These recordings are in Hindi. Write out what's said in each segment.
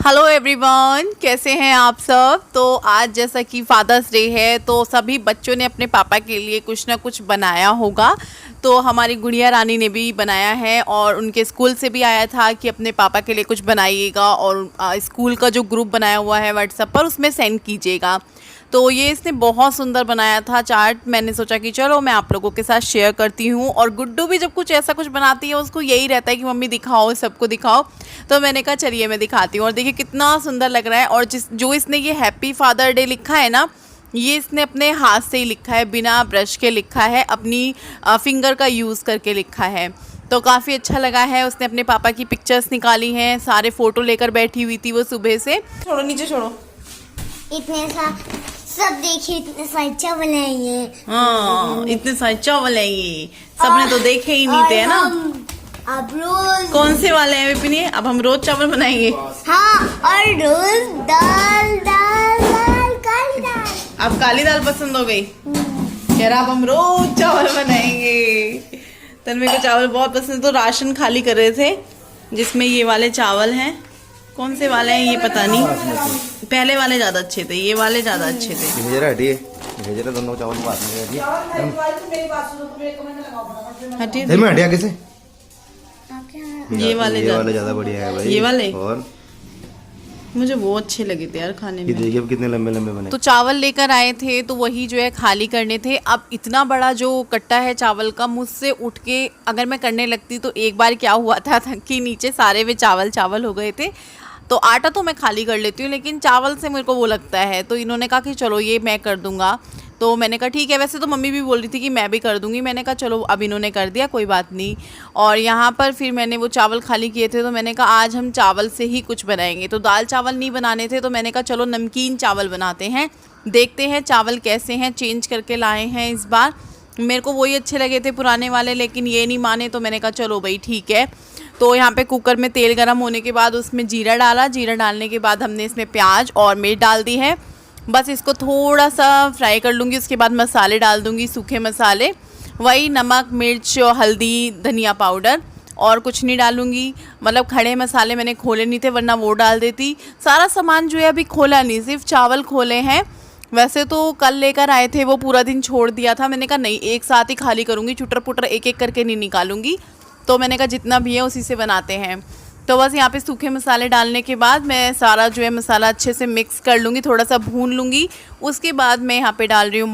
हेलो एवरीवन, कैसे हैं आप सब। तो आज जैसा कि फादर्स डे है तो सभी बच्चों ने अपने पापा के लिए कुछ ना कुछ बनाया होगा। तो हमारी गुड़िया रानी ने भी बनाया है और उनके स्कूल से भी आया था कि अपने पापा के लिए कुछ बनाइएगा और स्कूल का जो ग्रुप बनाया हुआ है व्हाट्सएप पर उसमें सेंड कीजिएगा। तो ये इसने बहुत सुंदर बनाया था चार्ट। मैंने सोचा कि चलो मैं आप लोगों के साथ शेयर करती हूँ। और गुड्डू भी जब कुछ ऐसा कुछ बनाती है उसको यही रहता है कि मम्मी दिखाओ, सबको दिखाओ। तो मैंने कहा चलिए मैं दिखाती हूँ। और देखिए कितना सुंदर लग रहा है। और जो इसने ये हैप्पी फादर डे लिखा है ना, ये इसने अपने हाथ से ही लिखा है, बिना ब्रश के लिखा है, अपनी फिंगर का यूज़ करके लिखा है। तो काफ़ी अच्छा लगा है। उसने अपने पापा की पिक्चर्स निकाली हैं, सारे फ़ोटो लेकर बैठी हुई थी वो सुबह से। छोड़ो नीचे छोड़ो। इतने सब देखिए, इतने सारे चावल हैं ये। हाँ, इतने सारे चावल हैं ये। सबने तो देखे ही नहीं थे, है ना। अब रोज कौन से वाले हैं विपिनी? अब हम रोज चावल बनाएंगे। हाँ, और रोज दाल दाल दाल काली दाल। अब काली दाल पसंद हो गई। यार अब हम रोज चावल बनाएंगे। तन्वी को चावल बहुत पसंद है तो राशन खाली कर रहे थे, जिसमें ये वाले चावल हैं। कौन से वाले हैं ये पता नहीं। पहले वाले ज्यादा अच्छे थे, ये वाले ज्यादा अच्छे थे। भेज दोनों चावल हटिए। हटिया कैसे? ये वाले ज्यादा बढ़िया है भाई। ये वाले और मुझे वो अच्छे लगे थे यार खाने में। देखिए कितने लंबे लंबे बने। तो चावल लेकर आए थे तो वही जो है खाली करने थे। अब इतना बड़ा जो कट्टा है चावल का, मुझसे उठ के अगर मैं करने लगती तो एक बार क्या हुआ था कि नीचे सारे वे चावल हो गए थे। तो आटा तो मैं खाली कर लेती हूँ लेकिन चावल से मेरे को वो लगता है। तो इन्होंने कहा कि चलो ये मैं कर दूंगा। तो मैंने कहा ठीक है। वैसे तो मम्मी भी बोल रही थी कि मैं भी कर दूंगी। मैंने कहा चलो अब इन्होंने कर दिया, कोई बात नहीं। और यहाँ पर फिर मैंने वो चावल खाली किए थे तो मैंने कहा आज हम चावल से ही कुछ बनाएंगे। तो दाल चावल नहीं बनाने थे तो मैंने कहा चलो नमकीन चावल बनाते हैं, देखते हैं चावल कैसे हैं। चेंज करके लाए हैं इस बार। मेरे को वही अच्छे लगे थे पुराने वाले, लेकिन ये नहीं माने तो मैंने कहा चलो भाई ठीक है। तो यहाँ पे कुकर में तेल गरम होने के बाद उसमें जीरा डाला। जीरा डालने के बाद हमने इसमें प्याज और मिर्च डाल दी है। बस इसको थोड़ा सा फ्राई कर लूँगी। उसके बाद मसाले डाल दूँगी, सूखे मसाले, वही नमक मिर्च हल्दी धनिया पाउडर, और कुछ नहीं डालूँगी। मतलब खड़े मसाले मैंने खोले नहीं थे वरना वो डाल देती। सारा सामान जो है अभी खोला नहीं, सिर्फ चावल खोले हैं। वैसे तो कल लेकर आए थे, वो पूरा दिन छोड़ दिया था। मैंने कहा नहीं एक साथ ही खाली करूँगी, चुटर पुटर एक एक करके नहीं निकालूंगी। तो मैंने कहा जितना भी है उसी से बनाते हैं। तो बस यहाँ पे सूखे मसाले डालने के बाद मैं सारा जो है मसाला अच्छे से मिक्स कर लूँगी, थोड़ा सा भून लूँगी। उसके बाद मैं यहाँ पे डाल रही हूँ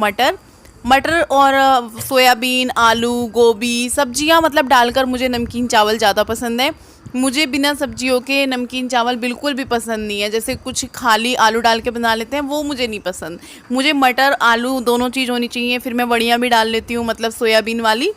मटर और सोयाबीन, आलू, गोभी, सब्जियाँ मतलब डालकर। मुझे नमकीन चावल ज़्यादा पसंद है। मुझे बिना सब्जियों के नमकीन चावल बिल्कुल भी पसंद नहीं है। जैसे कुछ खाली आलू डाल के बना लेते हैं वो मुझे नहीं पसंद। मुझे मटर आलू दोनों चीज़ होनी चाहिए। फिर मैं वड़ियाँ भी डाल लेती हूँ, मतलब सोयाबीन वाली।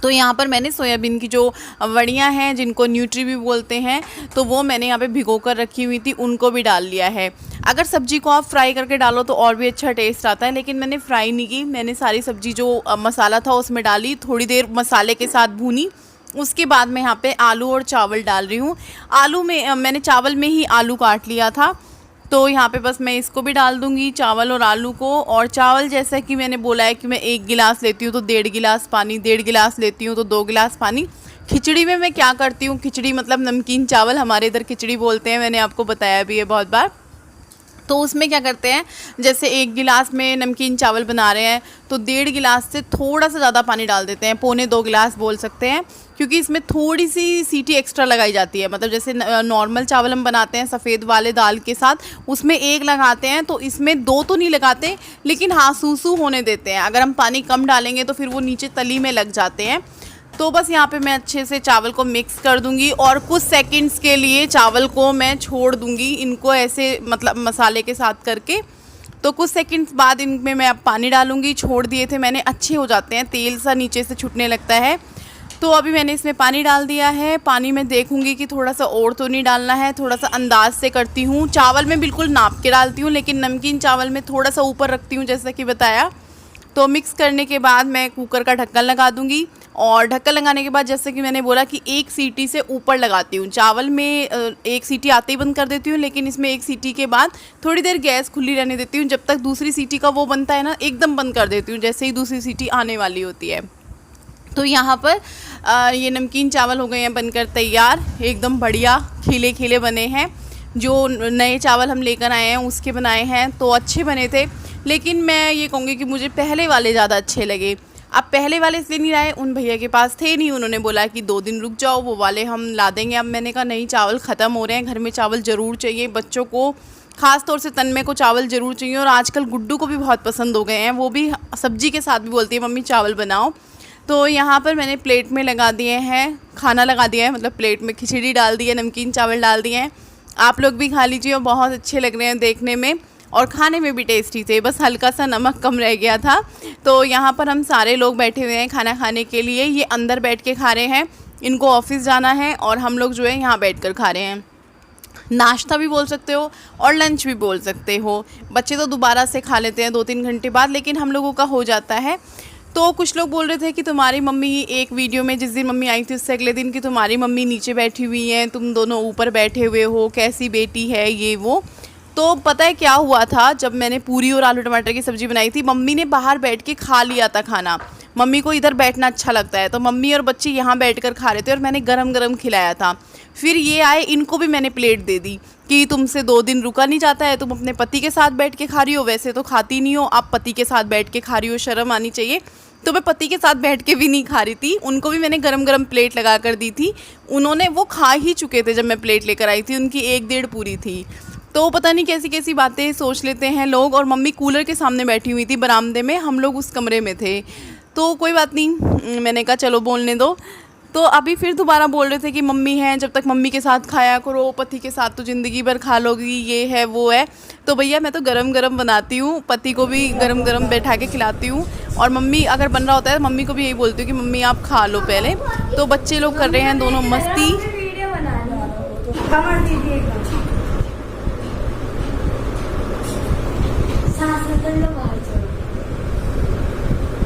तो यहाँ पर मैंने सोयाबीन की जो वड़ियाँ हैं जिनको न्यूट्री भी बोलते हैं, तो वो मैंने यहाँ पे भिगो कर रखी हुई थी, उनको भी डाल लिया है। अगर सब्जी को आप फ्राई करके डालो तो और भी अच्छा टेस्ट आता है, लेकिन मैंने फ्राई नहीं की। मैंने सारी सब्जी जो मसाला था उसमें डाली, थोड़ी देर मसाले के साथ भूनी। उसके बाद मैं यहाँ पे आलू और चावल डाल रही हूँ। आलू में मैंने चावल में ही आलू काट लिया था। तो यहाँ पे बस मैं इसको भी डाल दूँगी, चावल और आलू को। और चावल जैसा कि मैंने बोला है कि मैं 1 गिलास लेती हूँ तो 1.5 गिलास पानी, 1.5 गिलास लेती हूँ तो 2 गिलास पानी। खिचड़ी में मैं क्या करती हूँ, खिचड़ी मतलब नमकीन चावल, हमारे इधर खिचड़ी बोलते हैं, मैंने आपको बताया भी है बहुत बार। तो उसमें क्या करते हैं, जैसे 1 गिलास में नमकीन चावल बना रहे हैं तो 1.5 गिलास से थोड़ा सा ज़्यादा पानी डाल देते हैं, 1.25-2 गिलास बोल सकते हैं। क्योंकि इसमें थोड़ी सी सीटी एक्स्ट्रा लगाई जाती है। मतलब जैसे नॉर्मल चावल हम बनाते हैं सफ़ेद वाले दाल के साथ, उसमें 1 लगाते हैं, तो इसमें 2 तो नहीं लगाते, लेकिन हाँ सूसू होने देते हैं। अगर हम पानी कम डालेंगे तो फिर वो नीचे तली में लग जाते हैं। तो बस यहाँ पे मैं अच्छे से चावल को मिक्स कर दूंगी और कुछ सेकंड्स के लिए चावल को मैं छोड़ दूंगी, इनको ऐसे मतलब मसाले के साथ करके। तो कुछ सेकंड्स बाद इनमें मैं अब पानी डालूंगी। छोड़ दिए थे मैंने, अच्छे हो जाते हैं, तेल सा नीचे से छूटने लगता है। तो अभी मैंने इसमें पानी डाल दिया है। पानी में देखूंगी कि थोड़ा सा और तो नहीं डालना है, थोड़ा सा अंदाज से करती हूँ। चावल में बिल्कुल नाप के डालती हूँ, लेकिन नमकीन चावल में थोड़ा सा ऊपर रखती हूँ जैसा कि बताया। तो मिक्स करने के बाद मैं कुकर का ढक्कन लगा दूंगी। और ढक्कन लगाने के बाद जैसे कि मैंने बोला कि 1 सीटी से ऊपर लगाती हूँ। चावल में 1 सीटी आते ही बंद कर देती हूँ, लेकिन इसमें 1 सीटी के बाद थोड़ी देर गैस खुली रहने देती हूँ। जब तक दूसरी सीटी का वो बनता है ना, एकदम बंद कर देती हूँ जैसे ही दूसरी सीटी आने वाली होती है। तो यहाँ पर ये नमकीन चावल हो गए हैं बनकर तैयार, एकदम बढ़िया खिले खिले बने हैं। जो नए चावल हम लेकर आए हैं उसके बनाए हैं, तो अच्छे बने थे। लेकिन मैं ये कहूँगी कि मुझे पहले वाले ज़्यादा अच्छे लगे। अब पहले वाले इसलिए नहीं लाए, उन भैया के पास थे नहीं, उन्होंने बोला कि 2 दिन रुक जाओ, वो वाले हम ला देंगे। अब मैंने कहा नहीं, चावल ख़त्म हो रहे हैं, घर में चावल ज़रूर चाहिए, बच्चों को ख़ास तौर से तन्मय को चावल ज़रूर चाहिए, और आजकल गुड्डू को भी बहुत पसंद हो गए हैं, वो भी सब्जी के साथ भी बोलती है मम्मी चावल बनाओ। तो यहाँ पर मैंने प्लेट में लगा दिए हैं, खाना लगा दिया है, मतलब प्लेट में खिचड़ी डाल दी है, नमकीन चावल डाल दिए हैं। आप लोग भी खा लीजिए, और बहुत अच्छे लग रहे हैं देखने में और खाने में भी टेस्टी थे, बस हल्का सा नमक कम रह गया था। तो यहाँ पर हम सारे लोग बैठे हुए हैं खाना खाने के लिए। ये अंदर बैठ के खा रहे हैं, इनको ऑफिस जाना है, और हम लोग जो है यहाँ बैठ कर खा रहे हैं। नाश्ता भी बोल सकते हो और लंच भी बोल सकते हो। बच्चे तो दोबारा से खा लेते हैं 2-3 घंटे बाद, लेकिन हम लोगों का हो जाता है। तो कुछ लोग बोल रहे थे कि तुम्हारी मम्मी, एक वीडियो में जिस दिन मम्मी आई थी उससे अगले दिन, कि तुम्हारी मम्मी नीचे बैठी हुई हैं, तुम दोनों ऊपर बैठे हुए हो, कैसी बेटी है ये वो। तो पता है क्या हुआ था, जब मैंने पूरी और आलू टमाटर की सब्ज़ी बनाई थी, मम्मी ने बाहर बैठ के खा लिया था खाना। मम्मी को इधर बैठना अच्छा लगता है, तो मम्मी और बच्चे यहाँ बैठकर खा रहे थे, और मैंने गरम गरम खिलाया था। फिर ये आए, इनको भी मैंने प्लेट दे दी कि तुमसे 2 दिन रुका नहीं जाता है, तुम अपने पति के साथ बैठ के खा रही हो, वैसे तो खाती नहीं हो, आप पति के साथ बैठ के खा रही हो, शर्म आनी चाहिए। तो मैं पति के साथ बैठ के भी नहीं खा रही थी, उनको भी मैंने गरम गरम प्लेट लगा कर दी थी। उन्होंने, वो खा ही चुके थे जब मैं प्लेट लेकर आई थी, उनकी 1-1.5 पूरी थी। तो पता नहीं कैसी कैसी बातें सोच लेते हैं लोग। और मम्मी कूलर के सामने बैठी हुई थी बरामदे में, हम लोग उस कमरे में थे। तो कोई बात नहीं, मैंने कहा चलो बोलने दो। तो अभी फिर दोबारा बोल रहे थे कि मम्मी हैं, जब तक मम्मी के साथ खाया करो, पति के साथ तो ज़िंदगी भर खा लोगी, ये है वो है। तो भैया मैं तो गरम गरम बनाती हूँ, पति को भी गरम गरम बैठा के खिलाती हूँ, और मम्मी अगर बन रहा होता है मम्मी को भी यही बोलती हूँ कि मम्मी आप खा लो पहले। तो बच्चे लोग कर रहे हैं दोनों मस्ती।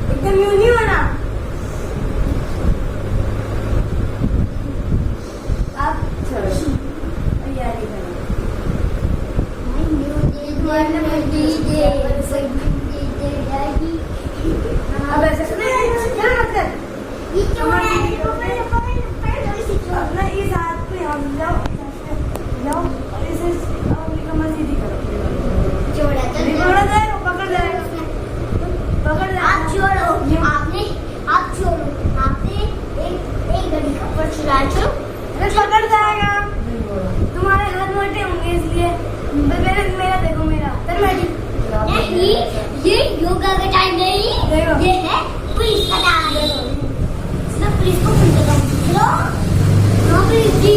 एकदम यूं नहीं होना। अब तैयारी करो। अब ऐसे क्या मत कर, ये क्यों है? अपना इस हाथ पे हम लाओ और इसे कमर सीधी करो। जोड़ा दे, पकड़ ले, पकड़ ले। आप छोड़ो, आप छोड़ो, एक घड़ी का ऊपर चला छोड़ो, पकड़ जाएगा। तुम्हारे हाथ मोटे होंगे इसलिए। मेरा देखो, मेरा नहीं, ये योगा का टाइम नहीं, ये है पुलिस का टाइम। पुलिस को पुलिस जी,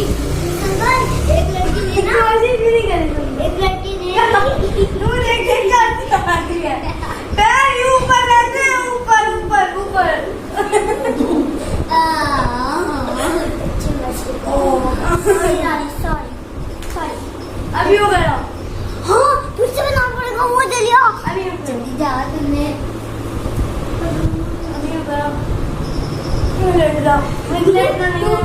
एक लड़की ने ना, एक लड़की ने पैर ऊपर रहते हैं, ऊपर सॉरी अभी हो गया। हाँ, फिर से बनाना पड़ेगा, वो जलिया अभी जल्दी जा तुमने। अभी हो गया, क्यों लेट जाओ, मैं लेट नहीं हूँ,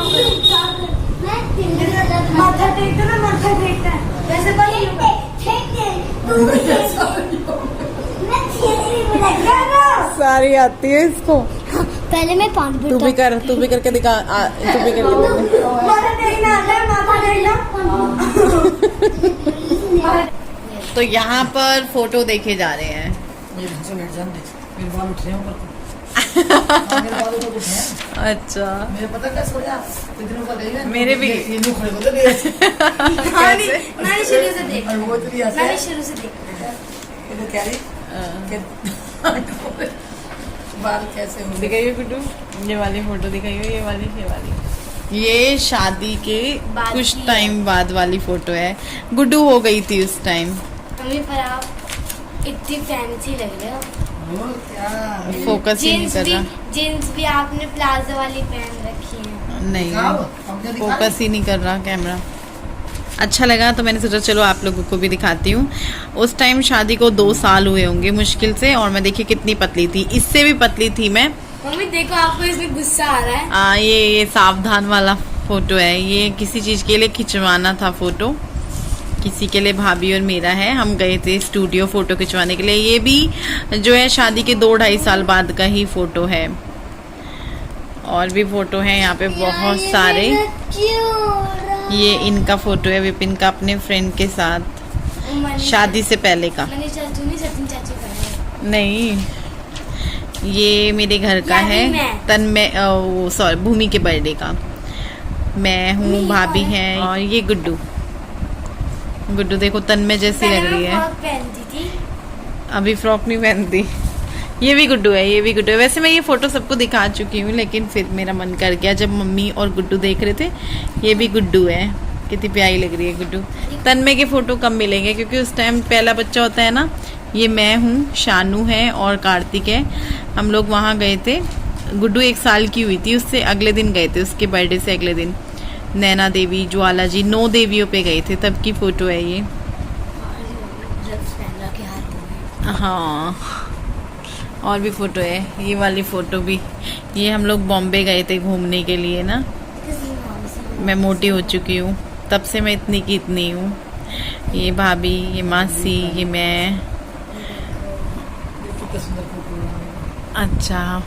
माथा टेकते ना, माथा टेकता है वैसे बड़ी सारी आती है इसको। पहले मैं 5 तू भी करके दिखा, तू भी करके दिखा। माथा टेकना, माथा टेकना। तो यहाँ पर फोटो देखे जा रहे हैं। अच्छा, मेरे पता कैसे हो गया, इतने ऊपर गई है, मेरे भी ये न्यू खड़े होते मैंने शुरू से देखा, और वो तो ऐसे मैंने शुरू से देखा। ये तो कह रही कि बाल कैसे हो दिखाइए गुड्डू, ये वाली फोटो दिखाइए, ये वाली ये शादी के कुछ टाइम बाद वाली फोटो है। गुड्डू हो गई थी उस टाइम। मम्मी पर आप इतनी फैंसी लग रहे हो। क्या फोकस ही नहीं कर रहा। जीन्स भी आपने प्लाजो वाली पहन रखी है। नहीं, दिखाओ, हमने दिखा फोकस ही नहीं कर रहा कैमरा। अच्छा लगा तो मैंने सोचा चलो आप लोगों को भी दिखाती हूँ। उस टाइम शादी को 2 साल हुए होंगे मुश्किल से, और मैं देखिए कितनी पतली थी, इससे भी पतली थी मैं। मम्मी देखो, आपको इसमें गुस्सा आ रहा है। ये सावधान वाला फोटो है, ये किसी चीज़ के लिए खिंचवाना था फोटो, किसी के लिए, भाभी और मेरा है। हम गए थे स्टूडियो फोटो खिंचवाने के लिए। ये भी जो है शादी के 2-2.5 साल बाद का ही फोटो है। और भी फोटो है यहाँ पे बहुत सारे। ये इनका फोटो है विपिन का अपने फ्रेंड के साथ, शादी से पहले का। मैंने चाचू ने सचिन चाचू का है। नहीं, ये मेरे घर का ये है भी मैं। तन्मय, सॉरी भूमि के बर्थडे का। मैं हूँ, भाभी हैं, और ये गुड्डू। गुड्डू देखो तन्मय जैसी लग रही है। फ्रॉक पहनती थी। अभी फ्रॉक नहीं पहनती। ये भी गुड्डू है, ये भी गुड्डू है। वैसे मैं ये फोटो सबको दिखा चुकी हूँ, लेकिन फिर मेरा मन कर गया जब मम्मी और गुड्डू देख रहे थे। ये भी गुड्डू है, कितनी प्यारी लग रही है गुड्डू। तन्मय के फोटो कम मिलेंगे क्योंकि उस टाइम पहला बच्चा होता है ना। ये मैं हूँ, शानू है और कार्तिक है। हम लोग वहाँ गए थे, गुड्डू 1 साल की हुई थी, उससे अगले दिन गए थे, उसके बर्थडे से अगले दिन। नैना देवी, ज्वाला जी, 9 देवियों पे गए थे, तब की फोटो है ये। हाँ, और भी फोटो है, ये वाली फोटो भी। ये हम लोग बॉम्बे गए थे घूमने के लिए ना। मैं मोटी हो चुकी हूँ, तब से मैं इतनी की इतनी हूँ। ये भाभी, ये मासी, ये मैं। कितना सुंदर फोटो है। अच्छा,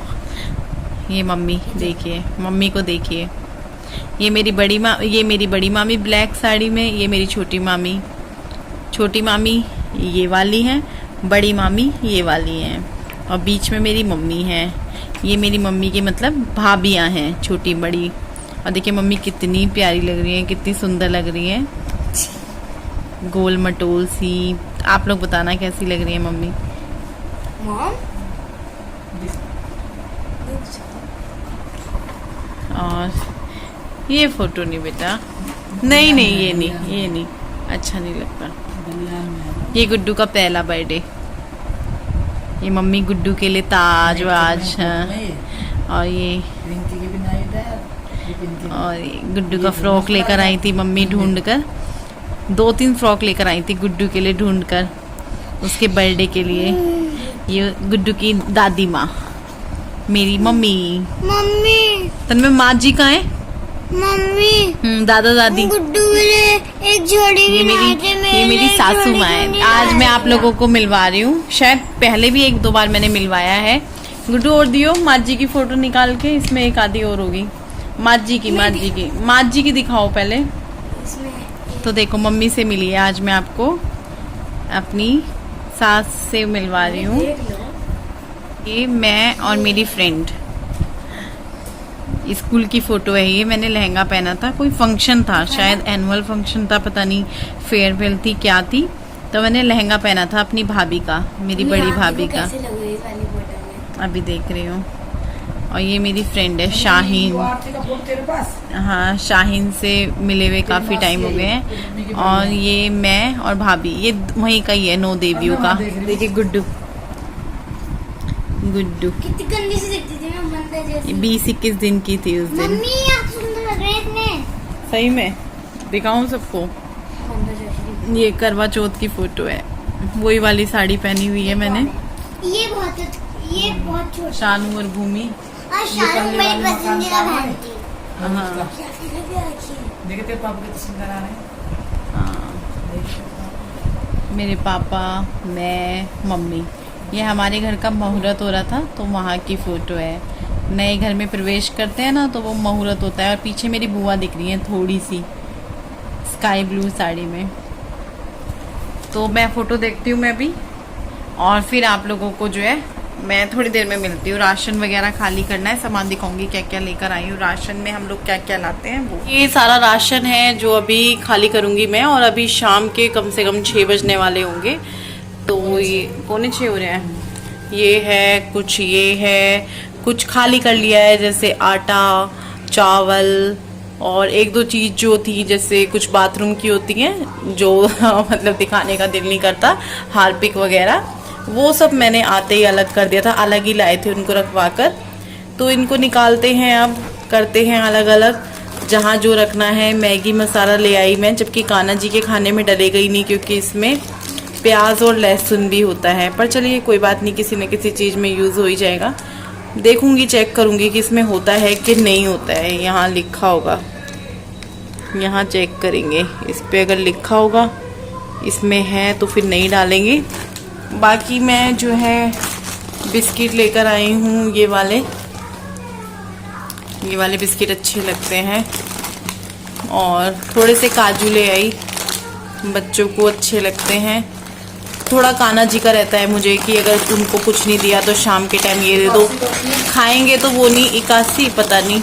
ये मम्मी, देखिए मम्मी को देखिए। ये मेरी बड़ी मामी ब्लैक साड़ी में, ये मेरी छोटी मामी ये वाली है, बड़ी मामी ये वाली हैं, और बीच में मेरी मम्मी है। ये मेरी मम्मी की मतलब भाभियाँ हैं, छोटी बड़ी। और देखिए मम्मी कितनी प्यारी लग रही है, कितनी सुंदर लग रही है, गोल मटोल सी। आप लोग बताना कैसी लग रही है मम्मी। मॉम और ये फोटो नहीं बेटा, नहीं ये नहीं अच्छा नहीं लगता। ये गुड्डू का पहला बर्थडे। ये मम्मी गुड्डू के लिए ताज वाज है, और ये गुड्डू का फ्रॉक लेकर आई थी मम्मी ढूंढकर। 2-3 फ्रॉक लेकर आई थी गुड्डू के लिए ढूंढकर, उसके बर्थडे के लिए। ये गुड्डू की दादी माँ, मेरी मम्मी। तन्मय माँ जी कहाँ है? दादा दादी। गुड्डू के लिए एक जोड़ी ये मेरी सासू माँ है। आज मैं आप लोगों को मिलवा रही हूँ, शायद पहले भी 1-2 बार मैंने मिलवाया है। गुड्डू और दियो माँ जी की फोटो निकाल के, इसमें एक आधी और होगी। माँ जी की दिखाओ पहले। तो देखो मम्मी से मिली है आज, मैं आपको अपनी सास से मिलवा रही हूँ। ये मैं और मेरी फ्रेंड, स्कूल की फोटो है ये। मैंने लहंगा पहना था, कोई फंक्शन था, शायद एनुअल फंक्शन था, पता नहीं फेयरवेल थी क्या थी, तो मैंने लहंगा पहना था अपनी भाभी का, मेरी बड़ी भाभी का। अभी देख रही हूँ। और ये मेरी फ्रेंड है शाहीन। हाँ, शाहीन से मिले हुए काफ़ी टाइम हो गए हैं। और ये मैं और भाभी, ये वहीं का ही है, 9 देवियों का। देखिए गुड्डू कितनी गंदी सी दिखती थी मैं, बंदर जैसी। 20-21 दिन की थी उस दिन। मम्मी आप सुंदर लग रहे इतने। सही में दिखाऊं सबको? बंदर जैसी। ये करवा चौथ की फोटो है, वही वाली साड़ी पहनी हुई है मैंने। ये बहुत छोटी। शानू और भूमि। और शानू मेरी पसंदीदा बहन थी। हाँ देखिए तेरे पापा कितने सुंदर आ रहे हैं। हाँ, मेरे पापा, मैं, मम्मी। ये हमारे घर का मुहूर्त हो रहा था, तो वहाँ की फ़ोटो है। नए घर में प्रवेश करते हैं ना, तो वो मुहूर्त होता है। और पीछे मेरी बुआ दिख रही है थोड़ी सी, स्काई ब्लू साड़ी में। तो मैं फ़ोटो देखती हूँ मैं भी, और फिर आप लोगों को जो है मैं थोड़ी देर में मिलती हूँ। राशन वगैरह खाली करना है, सामान दिखाऊंगी क्या क्या लेकर आई हूँ। राशन में हम लोग क्या क्या लाते हैं वो, ये सारा राशन है जो अभी खाली करूँगी मैं। और अभी शाम के कम से कम 6 बजने वाले होंगे, तो ये 5:45 हो रहे हैं। ये है कुछ खाली कर लिया है, जैसे आटा, चावल, और 1-2 चीज़ जो थी, जैसे कुछ बाथरूम की होती हैं जो मतलब दिखाने का दिल नहीं करता, हार्पिक वगैरह, वो सब मैंने आते ही अलग कर दिया था। अलग ही लाए थे उनको रखवा कर। तो इनको निकालते हैं, अब करते हैं अलग अलग, जहाँ जो रखना है। मैगी मसाला ले आई मैं, जबकि कान्हा जी के खाने में डलेगा ही नहीं, क्योंकि इसमें प्याज और लहसुन भी होता है। पर चलिए कोई बात नहीं, किसी न किसी चीज़ में यूज़ हो ही जाएगा। देखूंगी, चेक करूंगी कि इसमें होता है कि नहीं होता है। यहाँ लिखा होगा, यहाँ चेक करेंगे, इस पे अगर लिखा होगा इसमें है तो फिर नहीं डालेंगे। बाकी मैं जो है बिस्किट लेकर आई हूँ, ये वाले बिस्किट अच्छे लगते हैं। और थोड़े से काजू ले आई, बच्चों को अच्छे लगते हैं। थोड़ा कान्हा जी का रहता है मुझे कि अगर तुमको कुछ नहीं दिया तो शाम के टाइम ये दे दो। खाएंगे तो वो नहीं, 81 पता नहीं,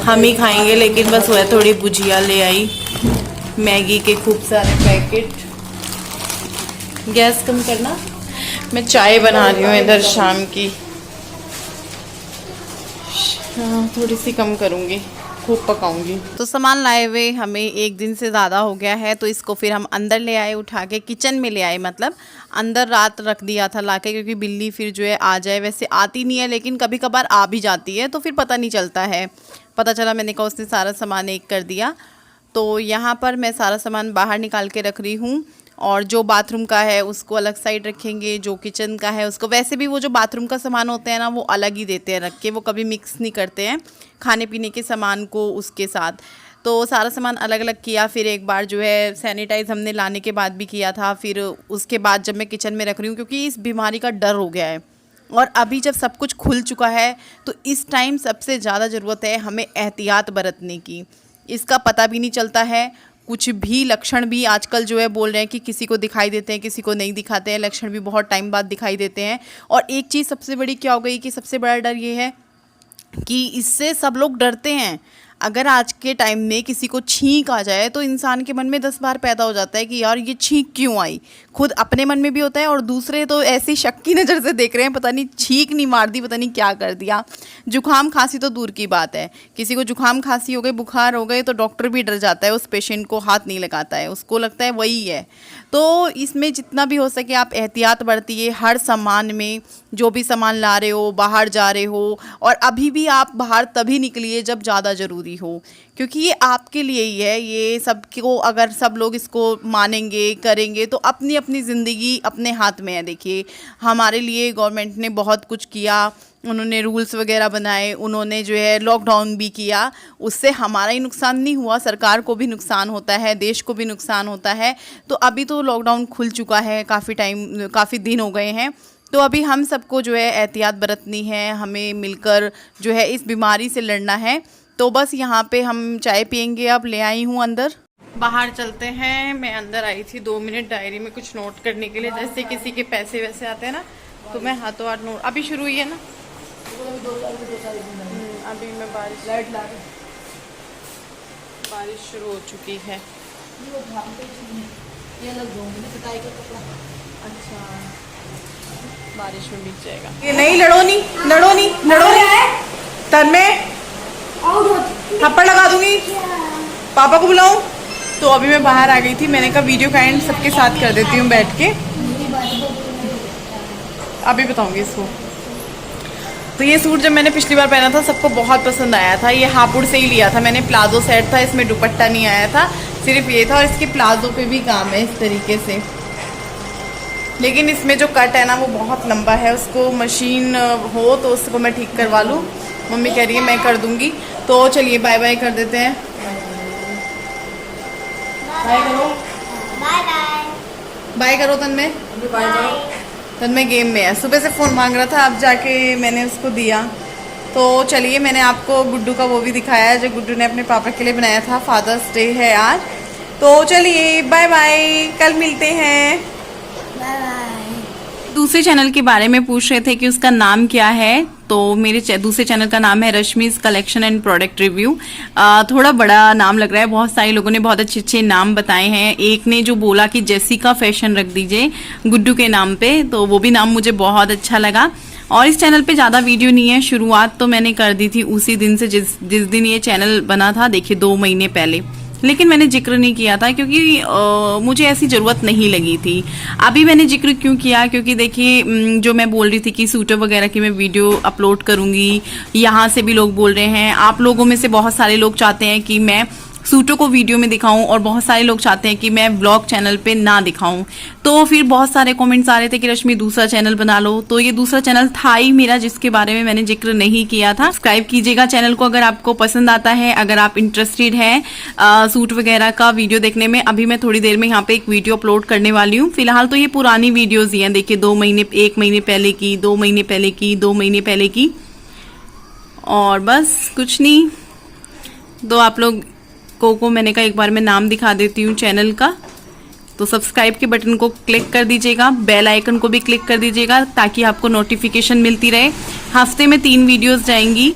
हम ही खाएंगे। लेकिन बस वह थोड़ी भुजिया ले आई, मैगी के खूब सारे पैकेट। गैस कम करना, मैं चाय बना रही हूँ इधर शाम की। हाँ, थोड़ी सी कम करूँगी, खूब पकाऊंगी। तो सामान लाए हुए हमें 1 दिन से ज़्यादा हो गया है, तो इसको फिर हम अंदर ले आए, उठा के किचन में ले आए। मतलब अंदर रात रख दिया था लाके, क्योंकि बिल्ली फिर जो है आ जाए। वैसे आती नहीं है लेकिन कभी कभार आ भी जाती है, तो फिर पता नहीं चलता है। पता चला, मैंने कहा उसने सारा सामान एक कर दिया। तो यहाँ पर मैं सारा सामान बाहर निकाल के रख रही हूँ, और जो बाथरूम का है उसको अलग साइड रखेंगे, जो किचन का है उसको। वैसे भी वो जो बाथरूम का सामान होते हैं ना, वो अलग ही देते हैं रख के, वो कभी मिक्स नहीं करते हैं खाने पीने के सामान को उसके साथ। तो सारा सामान अलग अलग किया। फिर एक बार जो है सैनिटाइज़ हमने लाने के बाद भी किया था। फिर उसके बाद जब मैं किचन में रख रही हूँ, क्योंकि इस बीमारी का डर हो गया है, और अभी जब सब कुछ खुल चुका है तो इस टाइम सबसे ज़्यादा ज़रूरत है हमें एहतियात बरतने की। इसका पता भी नहीं चलता है, कुछ भी लक्षण भी आजकल जो है बोल रहे हैं कि किसी को दिखाई देते हैं, किसी को नहीं दिखाते हैं। लक्षण भी बहुत टाइम बाद दिखाई देते हैं। और एक चीज़ सबसे बड़ी क्या हो गई कि सबसे बड़ा डर ये है कि इससे सब लोग डरते हैं। अगर आज के टाइम में किसी को छींक आ जाए तो इंसान के मन में 10 बार पैदा हो जाता है कि यार ये छींक क्यों आई। खुद अपने मन में भी होता है, और दूसरे तो ऐसी शक की नज़र से देख रहे हैं, पता नहीं छींक नहीं मार दी, पता नहीं क्या कर दिया। जुकाम खांसी तो दूर की बात है, किसी को जुकाम खांसी हो गई, बुखार हो गए, तो डॉक्टर भी डर जाता है, उस पेशेंट को हाथ नहीं लगाता है, उसको लगता है वही है। तो इसमें जितना भी हो सके आप एहतियात बरतिए हर सामान में। जो भी सामान ला रहे हो, बाहर जा रहे हो, और अभी भी आप बाहर तभी निकलिए जब ज़्यादा ज़रूरी हो, क्योंकि ये आपके लिए ही है। ये सबको अगर सब लोग इसको मानेंगे, करेंगे, तो अपनी अपनी ज़िंदगी अपने हाथ में है। देखिए, हमारे लिए गवर्नमेंट ने बहुत कुछ किया, उन्होंने रूल्स वगैरह बनाए, उन्होंने जो है लॉकडाउन भी किया। उससे हमारा ही नुकसान नहीं हुआ, सरकार को भी नुकसान होता है, देश को भी नुकसान होता है। तो अभी तो लॉकडाउन खुल चुका है, काफ़ी दिन हो गए हैं। तो अभी हम सबको जो है एहतियात बरतनी है, हमें मिलकर जो है इस बीमारी से लड़ना है। तो बस यहाँ पे हम चाय पियेंगे। अब ले आई हूँ अंदर, बाहर चलते हैं। मैं अंदर आई थी 2 मिनट डायरी में कुछ नोट करने के लिए, जैसे किसी के पैसे वैसे आते हैं ना, तो मैं हाथों हाथ नोट। अभी शुरू हुई है ना, अभी मैं बारिश शुरू हो चुकी है। अच्छा, बारिश में भीग जाएगा ये। नहीं, लड़ो नहीं तन्मय, थप्पड़ लगा दूंगी, पापा को बुलाऊं। तो अभी मैं बाहर आ गई थी, मैंने कहा वीडियो का एंड सबके साथ कर देती हूँ बैठ के, अभी बताऊंगी इसको। तो ये सूट जब मैंने पिछली बार पहना था सबको बहुत पसंद आया था। ये हापुड़ से ही लिया था मैंने, प्लाजो सेट था, इसमें दुपट्टा नहीं आया था, सिर्फ ये था। और इसके प्लाजो पे भी काम है इस तरीके से, लेकिन इसमें जो कट है ना वो बहुत लंबा है। उसको मशीन हो तो उसको मैं ठीक करवा लूँ, मम्मी कह रही है मैं कर दूँगी। तो चलिए बाय बाय कर देते हैं। बाय करो, बाय करो तन्मय। तन्मय गेम में है, सुबह से फ़ोन मांग रहा था, अब जाके मैंने उसको दिया। तो चलिए, मैंने आपको गुड्डू का वो भी दिखाया है जो गुड्डू ने अपने पापा के लिए बनाया था। फादर्स डे है आज। तो चलिए बाय बाय, कल मिलते हैं। दूसरे चैनल के बारे में पूछ रहे थे कि उसका नाम क्या है, तो मेरे दूसरे चैनल का नाम है Rashmi's collection and product review. थोड़ा बड़ा नाम लग रहा है, बहुत सारे लोगों ने बहुत अच्छे अच्छे नाम बताए हैं। एक ने जो बोला कि जेसिका फैशन रख दीजिए गुड्डू के नाम पे, तो वो भी नाम मुझे बहुत अच्छा लगा। और इस चैनल पे ज़्यादा वीडियो नहीं है, शुरुआत तो मैंने कर दी थी उसी दिन से जिस दिन ये चैनल बना था, देखिए 2 महीने पहले। लेकिन मैंने जिक्र नहीं किया था क्योंकि मुझे ऐसी ज़रूरत नहीं लगी थी। अभी मैंने जिक्र क्यों किया, क्योंकि देखिए जो मैं बोल रही थी कि सूटर वगैरह की मैं वीडियो अपलोड करूँगी, यहाँ से भी लोग बोल रहे हैं। आप लोगों में से बहुत सारे लोग चाहते हैं कि मैं सूटों को वीडियो में दिखाऊं, और बहुत सारे लोग चाहते हैं कि मैं व्लॉग चैनल पे ना दिखाऊं। तो फिर बहुत सारे कमेंट्स आ रहे थे कि रश्मि दूसरा चैनल बना लो। तो ये दूसरा चैनल था ही मेरा, जिसके बारे में मैंने जिक्र नहीं किया था। सब्सक्राइब कीजिएगा चैनल को अगर आपको पसंद आता है, अगर आप इंटरेस्टेड हैं सूट वगैरह का वीडियो देखने में। अभी मैं थोड़ी देर में यहाँ पे एक वीडियो अपलोड करने वाली हूँ। फिलहाल तो ये पुरानी वीडियोज ही हैं, देखिए 2 महीने, 1 महीने पहले की, 2 महीने पहले की, 2 महीने पहले की, और बस कुछ नहीं। तो आप लोग को मैंने कहा एक बार मैं नाम दिखा देती हूँ चैनल का। तो सब्सक्राइब के बटन को क्लिक कर दीजिएगा, बेल आइकन को भी क्लिक कर दीजिएगा ताकि आपको नोटिफिकेशन मिलती रहे। हफ्ते में 3 वीडियोस जाएंगी,